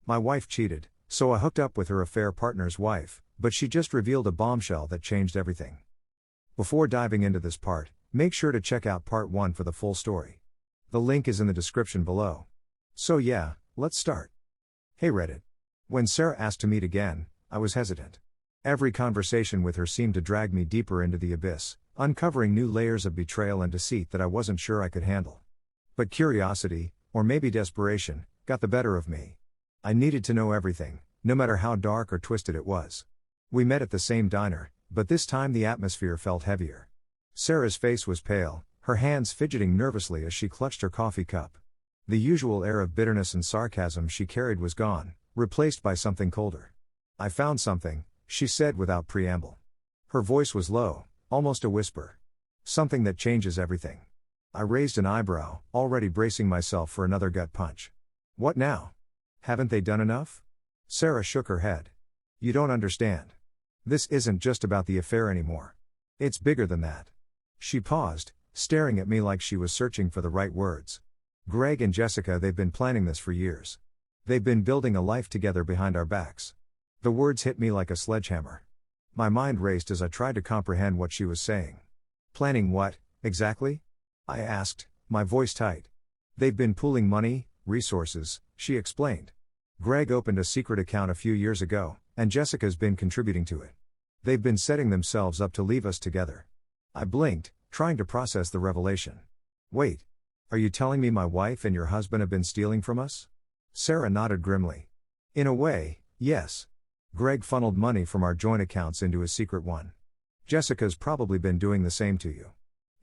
My wife cheated, so I hooked up with her affair partner's wife, but she just revealed a bombshell that changed everything. Before diving into this part, make sure to check out part 1 for the full story. The link is in the description below. So yeah, let's start. Hey Reddit. When Sarah asked to meet again, I was hesitant. Every conversation with her seemed to drag me deeper into the abyss, uncovering new layers of betrayal and deceit that I wasn't sure I could handle. But curiosity, or maybe desperation, got the better of me. I needed to know everything, no matter how dark or twisted it was. We met at the same diner, but this time the atmosphere felt heavier. Sarah's face was pale, her hands fidgeting nervously as she clutched her coffee cup. The usual air of bitterness and sarcasm she carried was gone, replaced by something colder. "I found something," she said without preamble. Her voice was low, almost a whisper. "Something that changes everything." I raised an eyebrow, already bracing myself for another gut punch. "What now? Haven't they done enough?" Sarah shook her head. "You don't understand. This isn't just about the affair anymore. It's bigger than that." She paused, staring at me like she was searching for the right words. "Greg and Jessica, they've been planning this for years. They've been building a life together behind our backs." The words hit me like a sledgehammer. My mind raced as I tried to comprehend what she was saying. "Planning what, exactly?" I asked, my voice tight. "They've been pooling money, resources," she explained. "Greg opened a secret account a few years ago, and Jessica's been contributing to it. They've been setting themselves up to leave us together." I blinked, trying to process the revelation. "Wait. Are you telling me my wife and your husband have been stealing from us?" Sarah nodded grimly. "In a way, yes. Greg funneled money from our joint accounts into his secret one. Jessica's probably been doing the same to you.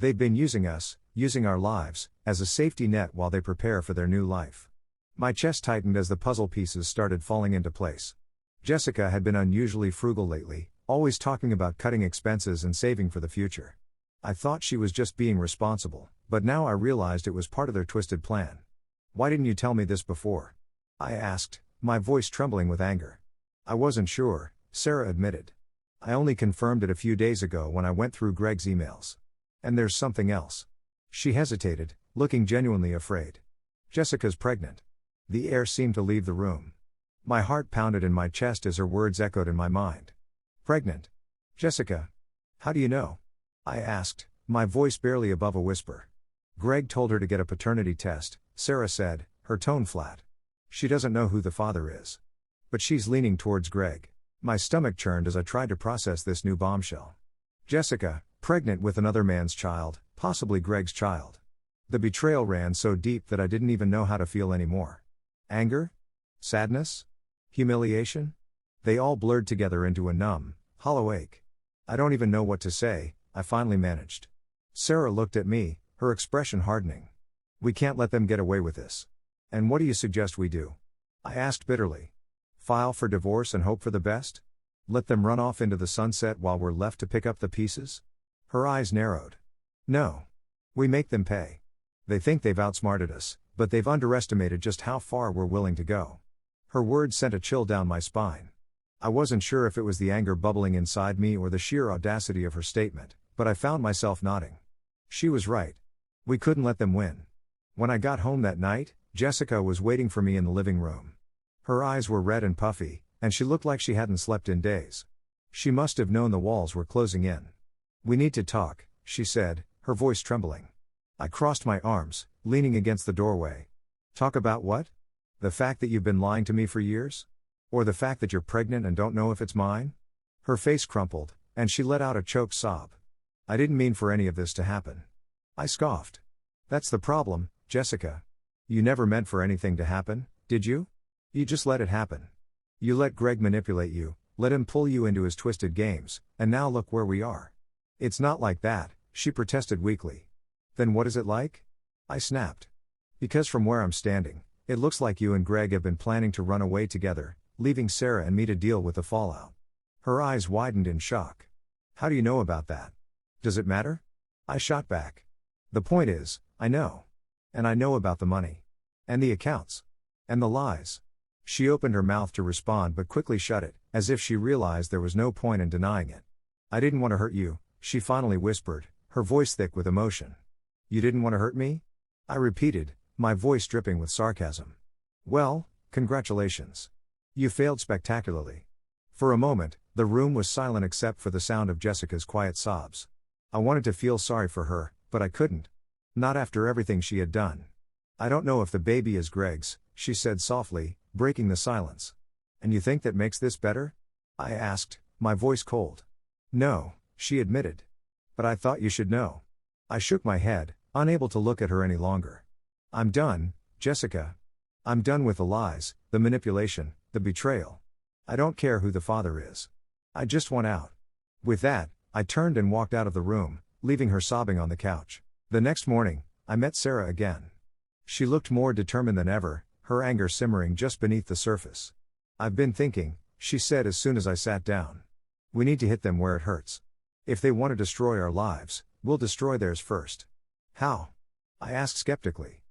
They've been using us, using our lives, as a safety net while they prepare for their new life." My chest tightened as the puzzle pieces started falling into place. Jessica had been unusually frugal lately, always talking about cutting expenses and saving for the future. I thought she was just being responsible, but now I realized it was part of their twisted plan. "Why didn't you tell me this before?" I asked, my voice trembling with anger. "I wasn't sure," Sarah admitted. "I only confirmed it a few days ago when I went through Greg's emails. And there's something else." She hesitated, looking genuinely afraid. "Jessica's pregnant." The air seemed to leave the room. My heart pounded in my chest as her words echoed in my mind. "Pregnant? Jessica? How do you know?" I asked, my voice barely above a whisper. "Greg told her to get a paternity test," Sarah said, her tone flat. "She doesn't know who the father is. But she's leaning towards Greg." My stomach churned as I tried to process this new bombshell. Jessica, pregnant with another man's child, possibly Greg's child. The betrayal ran so deep that I didn't even know how to feel anymore. Anger? Sadness? Humiliation? They all blurred together into a numb, hollow ache. "I don't even know what to say," I finally managed. Sarah looked at me, her expression hardening. "We can't let them get away with this." "And what do you suggest we do?" I asked bitterly. "File for divorce and hope for the best? Let them run off into the sunset while we're left to pick up the pieces?" Her eyes narrowed. "No. We make them pay. They think they've outsmarted us, but they've underestimated just how far we're willing to go." Her words sent a chill down my spine. I wasn't sure if it was the anger bubbling inside me or the sheer audacity of her statement, but I found myself nodding. She was right. We couldn't let them win. When I got home that night, Jessica was waiting for me in the living room. Her eyes were red and puffy, and she looked like she hadn't slept in days. She must have known the walls were closing in. "We need to talk," she said, her voice trembling. I crossed my arms, leaning against the doorway. "Talk about what? The fact that you've been lying to me for years? Or the fact that you're pregnant and don't know if it's mine?" Her face crumpled, and she let out a choked sob. "I didn't mean for any of this to happen." I scoffed. "That's the problem, Jessica. You never meant for anything to happen, did you? You just let it happen. You let Greg manipulate you, let him pull you into his twisted games, and now look where we are." "It's not like that," she protested weakly. "Then what is it like?" I snapped. "Because from where I'm standing, it looks like you and Greg have been planning to run away together, leaving Sarah and me to deal with the fallout." Her eyes widened in shock. "How do you know about that? Does it matter?" I shot back. "The point is, I know. And I know about the money. And the accounts. And the lies." She opened her mouth to respond but quickly shut it, as if she realized there was no point in denying it. "I didn't want to hurt you," she finally whispered, her voice thick with emotion. "You didn't want to hurt me?" I repeated, my voice dripping with sarcasm. "Well, congratulations. You failed spectacularly. For a moment, the room was silent except for the sound of Jessica's quiet sobs. I wanted to feel sorry for her, but I couldn't. Not after everything she had done. I don't know if the baby is Greg's, she said softly, breaking the silence. And you think that makes this better? I asked, my voice cold. No, she admitted. But I thought you should know. I shook my head, unable to look at her any longer. I'm done, Jessica. I'm done with the lies, the manipulation, the betrayal. I don't care who the father is. I just want out. With that, I turned and walked out of the room, leaving her sobbing on the couch. The next morning, I met Sarah again. She looked more determined than ever, her anger simmering just beneath the surface. I've been thinking, she said as soon as I sat down. We need to hit them where it hurts. If they want to destroy our lives, we'll destroy theirs first. How? I asked skeptically.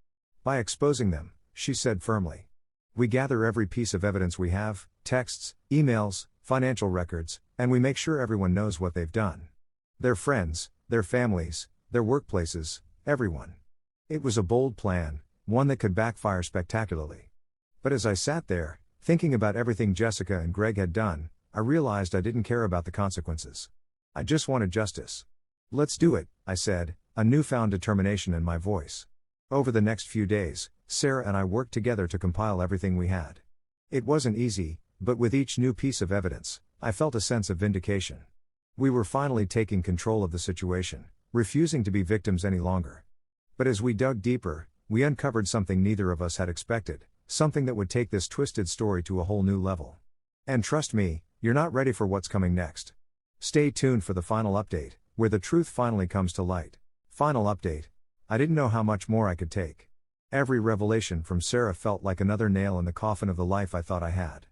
By exposing them, she said firmly. We gather every piece of evidence we have, texts, emails, financial records, and we make sure everyone knows what they've done. Their friends, their families, their workplaces, everyone. It was a bold plan, one that could backfire spectacularly. But as I sat there, thinking about everything Jessica and Greg had done, I realized I didn't care about the consequences. I just wanted justice. Let's do it, I said, a newfound determination in my voice. Over the next few days, Sarah and I worked together to compile everything we had. It wasn't easy, but with each new piece of evidence, I felt a sense of vindication. We were finally taking control of the situation, refusing to be victims any longer. But as we dug deeper, we uncovered something neither of us had expected, something that would take this twisted story to a whole new level. And trust me, you're not ready for what's coming next. Stay tuned for the final update, where the truth finally comes to light. Final update. I didn't know how much more I could take. Every revelation from Sarah felt like another nail in the coffin of the life I thought I had.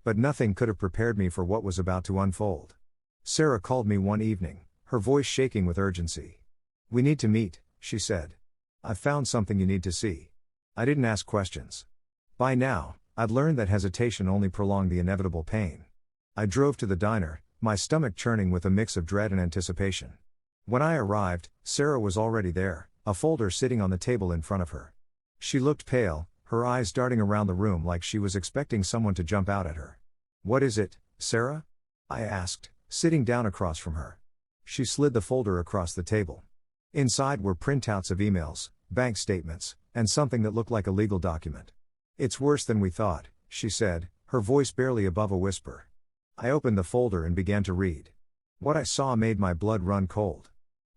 But nothing could have prepared me for what was about to unfold. Sarah called me one evening, her voice shaking with urgency. We need to meet, she said. I've found something you need to see. I didn't ask questions. By now, I'd learned that hesitation only prolonged the inevitable pain. I drove to the diner, my stomach churning with a mix of dread and anticipation. When I arrived, Sarah was already there, a folder sitting on the table in front of her. She looked pale, her eyes darting around the room like she was expecting someone to jump out at her. What is it, Sarah? I asked, sitting down across from her. She slid the folder across the table. Inside were printouts of emails, bank statements, and something that looked like a legal document. It's worse than we thought, she said, her voice barely above a whisper. I opened the folder and began to read. What I saw made my blood run cold.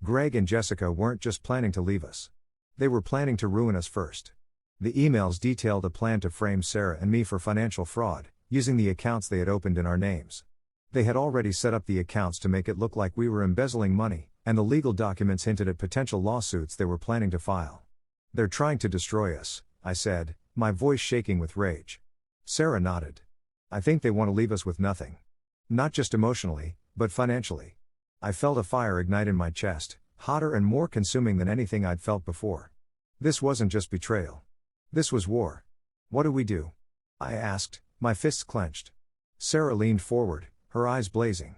Greg and Jessica weren't just planning to leave us. They were planning to ruin us first. The emails detailed a plan to frame Sarah and me for financial fraud, using the accounts they had opened in our names. They had already set up the accounts to make it look like we were embezzling money, and the legal documents hinted at potential lawsuits they were planning to file. They're trying to destroy us, I said, my voice shaking with rage. Sarah nodded. I think they want to leave us with nothing. Not just emotionally, but financially. I felt a fire ignite in my chest, hotter and more consuming than anything I'd felt before. This wasn't just betrayal. This was war. What do we do? I asked, my fists clenched. Sarah leaned forward, her eyes blazing.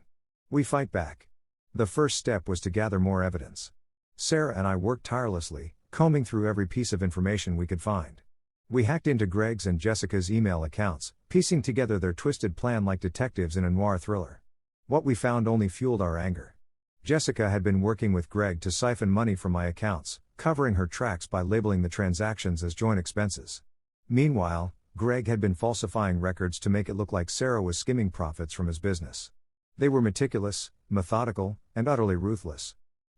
We fight back. The first step was to gather more evidence. Sarah and I worked tirelessly, combing through every piece of information we could find. We hacked into Greg's and Jessica's email accounts, piecing together their twisted plan like detectives in a noir thriller. What we found only fueled our anger. Jessica had been working with Greg to siphon money from my accounts, covering her tracks by labeling the transactions as joint expenses. Meanwhile, Greg had been falsifying records to make it look like Sarah was skimming profits from his business. They were meticulous, methodical, and utterly ruthless.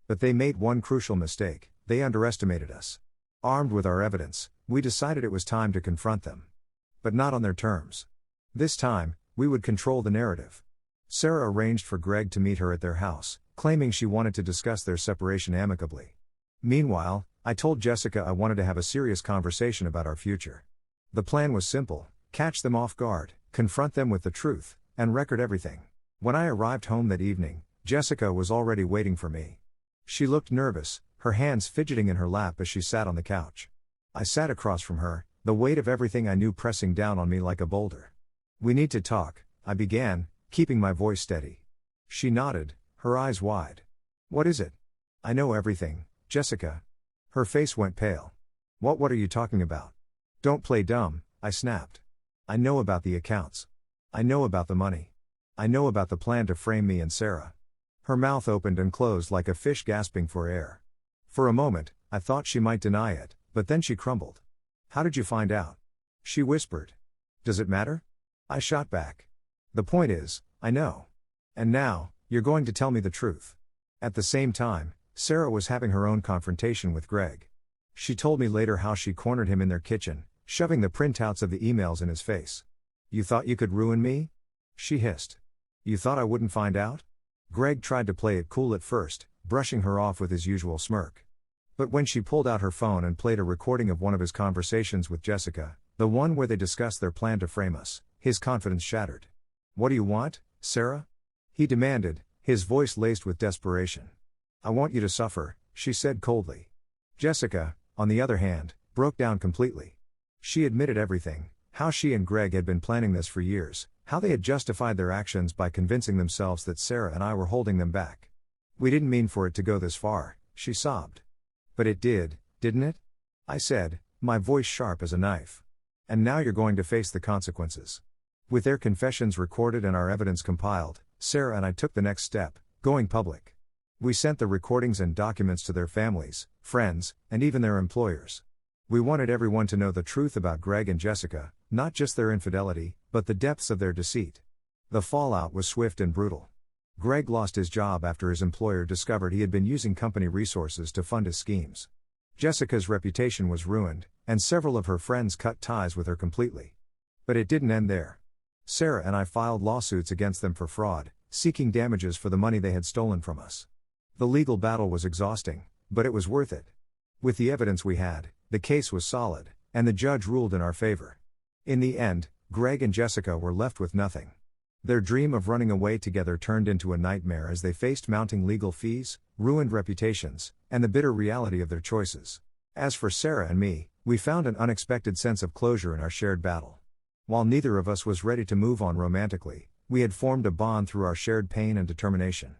But they made one crucial mistake: they underestimated us. Armed with our evidence, we decided it was time to confront them. But not on their terms. This time, we would control the narrative. Sarah arranged for Greg to meet her at their house, claiming she wanted to discuss their separation amicably. Meanwhile, I told Jessica I wanted to have a serious conversation about our future. The plan was simple: catch them off guard, confront them with the truth, and record everything. When I arrived home that evening, Jessica was already waiting for me. She looked nervous, her hands fidgeting in her lap as she sat on the couch. I sat across from her, the weight of everything I knew pressing down on me like a boulder. We need to talk, I began, keeping my voice steady. She nodded, her eyes wide. What is it? I know everything, Jessica. Her face went pale. What are you talking about? Don't play dumb, I snapped. I know about the accounts. I know about the money. I know about the plan to frame me and Sarah. Her mouth opened and closed like a fish gasping for air. For a moment, I thought she might deny it, but then she crumbled. How did you find out? She whispered. Does it matter? I shot back. The point is, I know. And now, you're going to tell me the truth. At the same time, Sarah was having her own confrontation with Greg. She told me later how she cornered him in their kitchen, shoving the printouts of the emails in his face. You thought you could ruin me? She hissed. You thought I wouldn't find out? Greg tried to play it cool at first, brushing her off with his usual smirk. But when she pulled out her phone and played a recording of one of his conversations with Jessica, the one where they discussed their plan to frame us, his confidence shattered. What do you want, Sarah? He demanded, his voice laced with desperation. I want you to suffer, she said coldly. Jessica, on the other hand, broke down completely. She admitted everything, how she and Greg had been planning this for years, how they had justified their actions by convincing themselves that Sarah and I were holding them back. We didn't mean for it to go this far, she sobbed. But it did, didn't it? I said, my voice sharp as a knife. And now you're going to face the consequences. With their confessions recorded and our evidence compiled, Sarah and I took the next step, going public. We sent the recordings and documents to their families, friends, and even their employers. We wanted everyone to know the truth about Greg and Jessica, not just their infidelity, but the depths of their deceit. The fallout was swift and brutal. Greg lost his job after his employer discovered he had been using company resources to fund his schemes. Jessica's reputation was ruined, and several of her friends cut ties with her completely. But it didn't end there. Sarah and I filed lawsuits against them for fraud, seeking damages for the money they had stolen from us. The legal battle was exhausting, but it was worth it. With the evidence we had, the case was solid, and the judge ruled in our favor. In the end, Greg and Jessica were left with nothing. Their dream of running away together turned into a nightmare as they faced mounting legal fees, ruined reputations, and the bitter reality of their choices. As for Sarah and me, we found an unexpected sense of closure in our shared battle. While neither of us was ready to move on romantically, we had formed a bond through our shared pain and determination.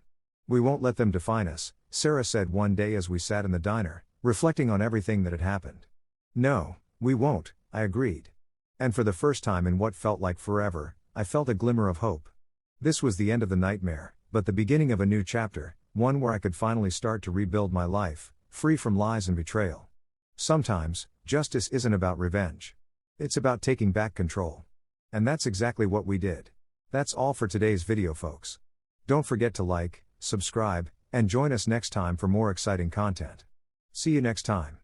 We won't let them define us, Sarah said one day as we sat in the diner, reflecting on everything that had happened. No, we won't, I agreed. And for the first time in what felt like forever, I felt a glimmer of hope. This was the end of the nightmare, but the beginning of a new chapter, one where I could finally start to rebuild my life, free from lies and betrayal. Sometimes, justice isn't about revenge. It's about taking back control. And that's exactly what we did. That's all for today's video, folks. Don't forget to like, subscribe, and join us next time for more exciting content. See you next time.